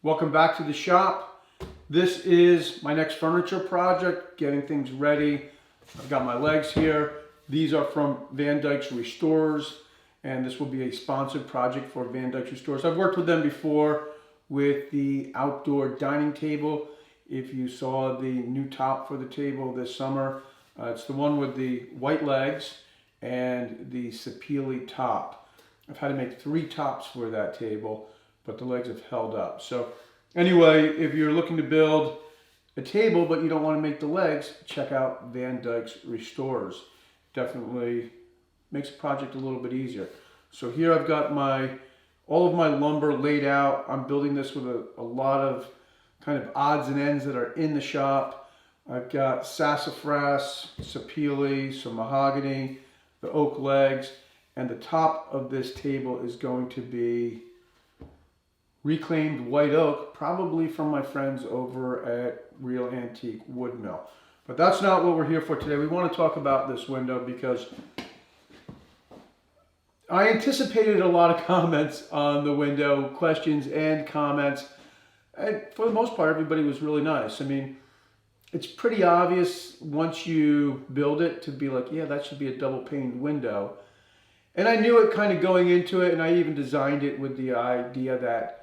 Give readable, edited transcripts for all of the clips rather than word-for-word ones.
Welcome back to the shop. This is my next furniture project, getting things ready. I've got my legs here. These are from Van Dyke's Restorers, and this will be a sponsored project for Van Dyke's Restorers. I've worked with them before with the outdoor dining table. If you saw the new top for the table this summer, it's the one with the white legs and the sapele top. I've had to make 3 tops for that table, but the legs have held up. So anyway, if you're looking to build a table but you don't want to make the legs, check out Van Dyke's Restorers. Definitely makes the project a little bit easier. So here I've got all of my lumber laid out. I'm building this with a lot of kind of odds and ends that are in the shop. I've got sassafras, sapele, some mahogany, the oak legs, and the top of this table is going to be reclaimed white oak, probably from my friends over at Real Antique Wood Mill. But that's not what we're here for today. We want to talk about this window because I anticipated a lot of comments on the window, questions and comments. And for the most part, everybody was really nice. I mean, it's pretty obvious once you build it to be like, yeah, that should be a double paned window. And I knew it kind of going into it, and I even designed it with the idea that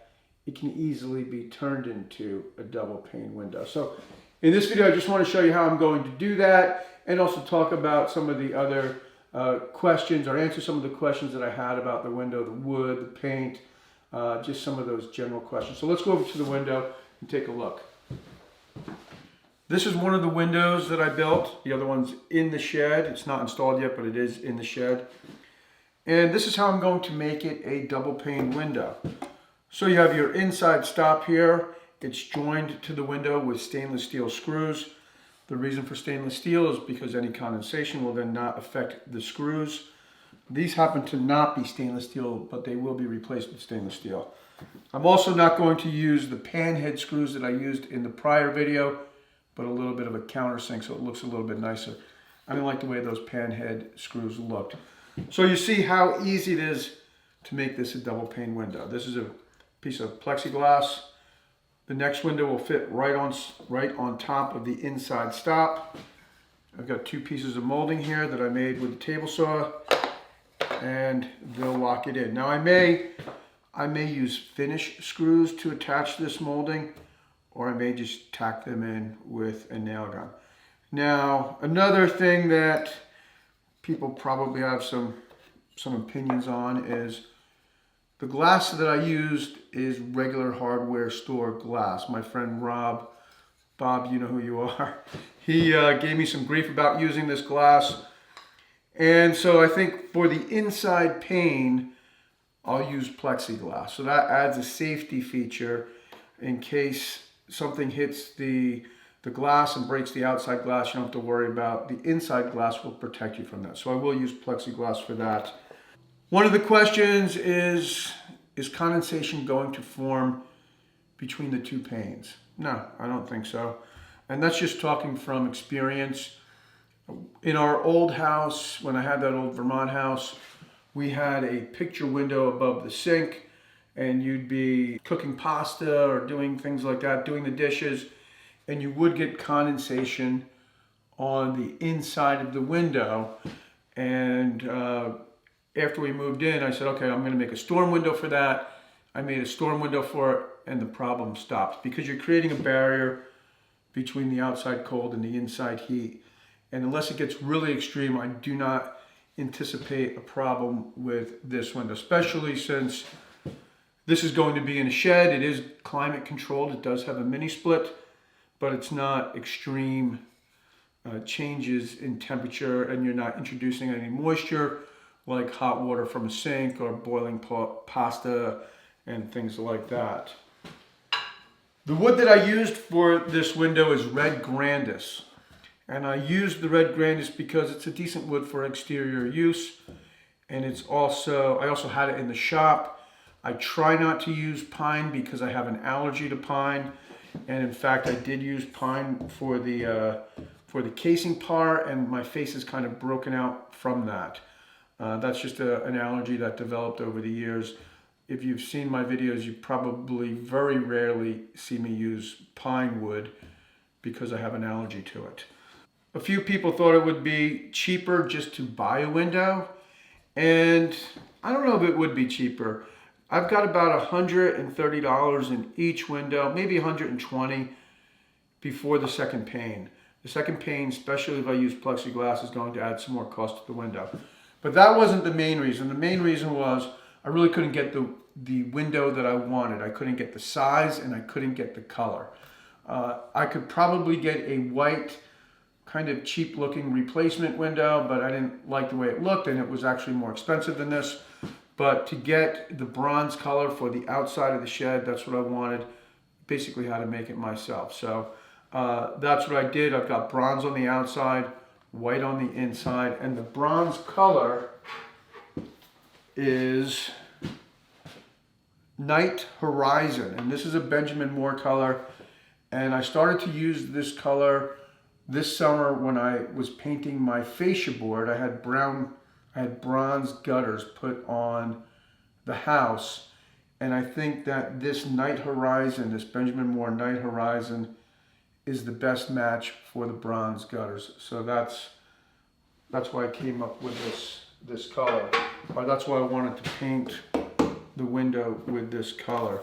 it can easily be turned into a double pane window. So in this video, I just want to show you how I'm going to do that, and also talk about some of the other questions, or answer some of the questions that I had about the window, the wood, the paint, just some of those general questions. So let's go over to the window and take a look. This is one of the windows that I built. The other one's in the shed. It's not installed yet, but it is in the shed. And this is how I'm going to make it a double pane window. So you have your inside stop here. It's joined to the window with stainless steel screws. The reason for stainless steel is because any condensation will then not affect the screws. These happen to not be stainless steel, but they will be replaced with stainless steel. I'm also not going to use the pan head screws that I used in the prior video, but a little bit of a countersink so it looks a little bit nicer. I didn't like the way those pan head screws looked. So you see how easy it is to make this a double pane window. This is a piece of plexiglass. The next window will fit right on top of the inside stop. I've got 2 pieces of molding here that I made with the table saw, and they'll lock it in. Now I may use finish screws to attach this molding, or I may just tack them in with a nail gun. Now another thing that people probably have some opinions on is the glass that I used is regular hardware store glass. My friend Bob, you know who you are, he gave me some grief about using this glass. And so I think for the inside pane, I'll use plexiglass. So that adds a safety feature in case something hits the glass and breaks the outside glass. You don't have to worry about the inside glass will protect you from that. So I will use plexiglass for that. One of the questions is condensation going to form between the 2 panes? No, I don't think so. And that's just talking from experience. In our old house, when I had that old Vermont house, we had a picture window above the sink, and you'd be cooking pasta or doing things like that, doing the dishes, and you would get condensation on the inside of the window. And after we moved in, I said, okay, I'm going to make a storm window for that. I made a storm window for it, and the problem stopped, because you're creating a barrier between the outside cold and the inside heat. And unless it gets really extreme, I do not anticipate a problem with this window, especially since this is going to be in a shed. It is climate controlled. It does have a mini split, but it's not extreme changes in temperature, and you're not introducing any moisture like hot water from a sink or boiling pasta and things like that. The wood that I used for this window is red grandis. And I used the red grandis because it's a decent wood for exterior use. And I also had it in the shop. I try not to use pine because I have an allergy to pine. And in fact, I did use pine for the casing part, and my face is kind of broken out from that. That's just an allergy that developed over the years. if you've seen my videos, you probably very rarely see me use pine wood because I have an allergy to it. A few people thought it would be cheaper just to buy a window, and I don't know if it would be cheaper. I've got about $130 in each window, maybe $120 before the second pane. The second pane, especially if I use plexiglass, is going to add some more cost to the window. But that wasn't the main reason. The main reason was I really couldn't get the window that I wanted. I couldn't get the size and I couldn't get the color. I could probably get a white, kind of cheap looking replacement window, but I didn't like the way it looked, and it was actually more expensive than this. But to get the bronze color for the outside of the shed, that's what I wanted. Basically how to make it myself. So that's what I did. I've got bronze on the outside, white on the inside, and the bronze color is Night Horizon, and this is a Benjamin Moore color, and I started to use this color this summer when I was painting my fascia board. I had bronze gutters put on the house, and I think that this Night Horizon, this Benjamin Moore Night Horizon, is the best match for the bronze gutters. So that's why I came up with this color. Or that's why I wanted to paint the window with this color.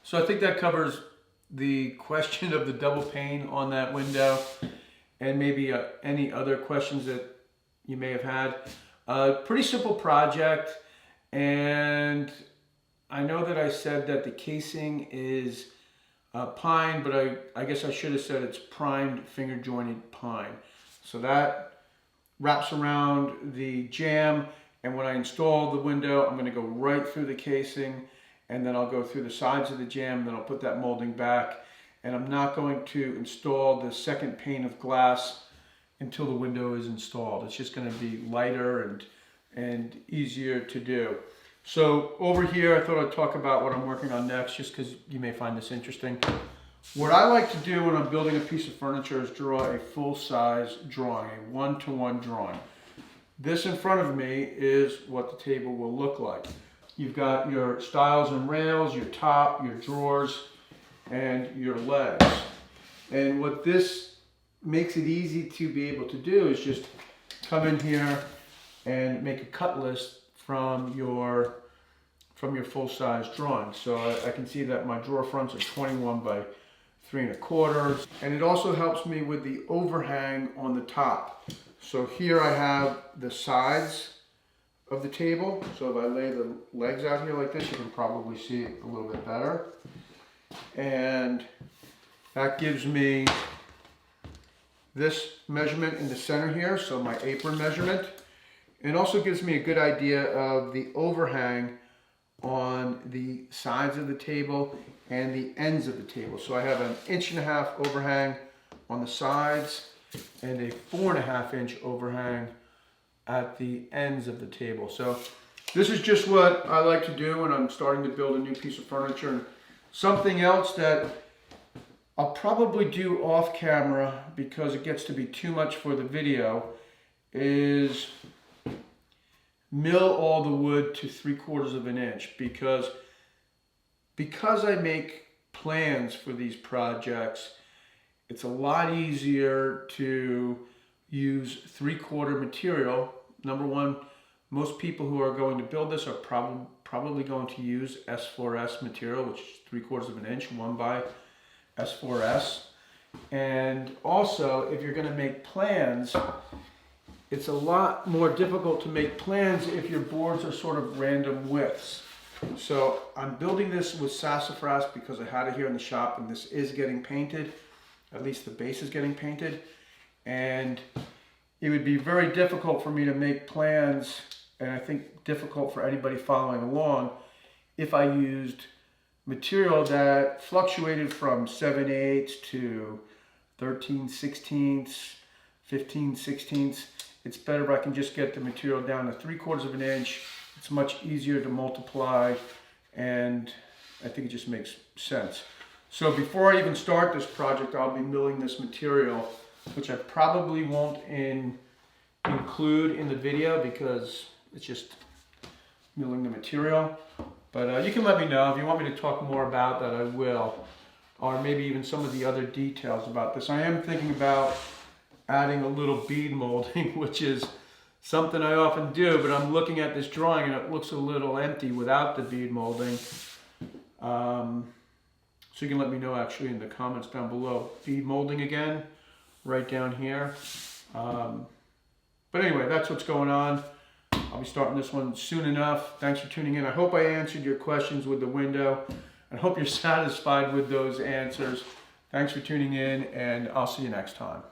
So I think that covers the question of the double pane on that window, and maybe any other questions that you may have had. Pretty simple project, and I know that I said that the casing is pine, but I guess I should have said it's primed finger jointed pine. So that wraps around the jamb, and when I install the window, I'm going to go right through the casing, and then I'll go through the sides of the jamb, then I'll put that molding back, and I'm not going to install the second pane of glass until the window is installed. It's just going to be lighter and easier to do. So over here, I thought I'd talk about what I'm working on next, just because you may find this interesting. What I like to do when I'm building a piece of furniture is draw a full-size drawing, a one-to-one drawing. This in front of me is what the table will look like. You've got your stiles and rails, your top, your drawers, and your legs. And what this makes it easy to be able to do is just come in here and make a cut list from your full-size drawing. So I can see that my drawer fronts are 21 by 3 1/4, and it also helps me with the overhang on the top. So here I have the sides of the table. So if I lay the legs out here like this, you can probably see it a little bit better. And that gives me this measurement in the center here, so my apron measurement. It also gives me a good idea of the overhang on the sides of the table and the ends of the table. So I have an 1.5 inch overhang on the sides and a 4.5 inch overhang at the ends of the table. So this is just what I like to do when I'm starting to build a new piece of furniture. And something else that I'll probably do off camera because it gets to be too much for the video is mill all the wood to 3/4 inch because I make plans for these projects. It's a lot easier to use 3/4 material. Number one, most people who are going to build this are probably going to use S4S material, which is 3/4 inch, 1 by S4S. And also, if you're going to make plans, it's a lot more difficult to make plans if your boards are sort of random widths. So I'm building this with sassafras because I had it here in the shop, and this is getting painted. At least the base is getting painted. And it would be very difficult for me to make plans, and I think difficult for anybody following along, if I used material that fluctuated from 7/8 to 13/16, 15/16. It's better if I can just get the material down to 3/4 inch. It's much easier to multiply, and I think it just makes sense. So before I even start this project, I'll be milling this material, which I probably won't include in the video because it's just milling the material. But you can let me know if you want me to talk more about that. I will, or maybe even some of the other details about this. I am thinking about adding a little bead molding, which is something I often do, but I'm looking at this drawing and it looks a little empty without the bead molding. So you can let me know actually in the comments down below. Bead molding again, right down here. But anyway, that's what's going on. I'll be starting this one soon enough. Thanks for tuning in. I hope I answered your questions with the window, and hope you're satisfied with those answers. Thanks for tuning in, and I'll see you next time.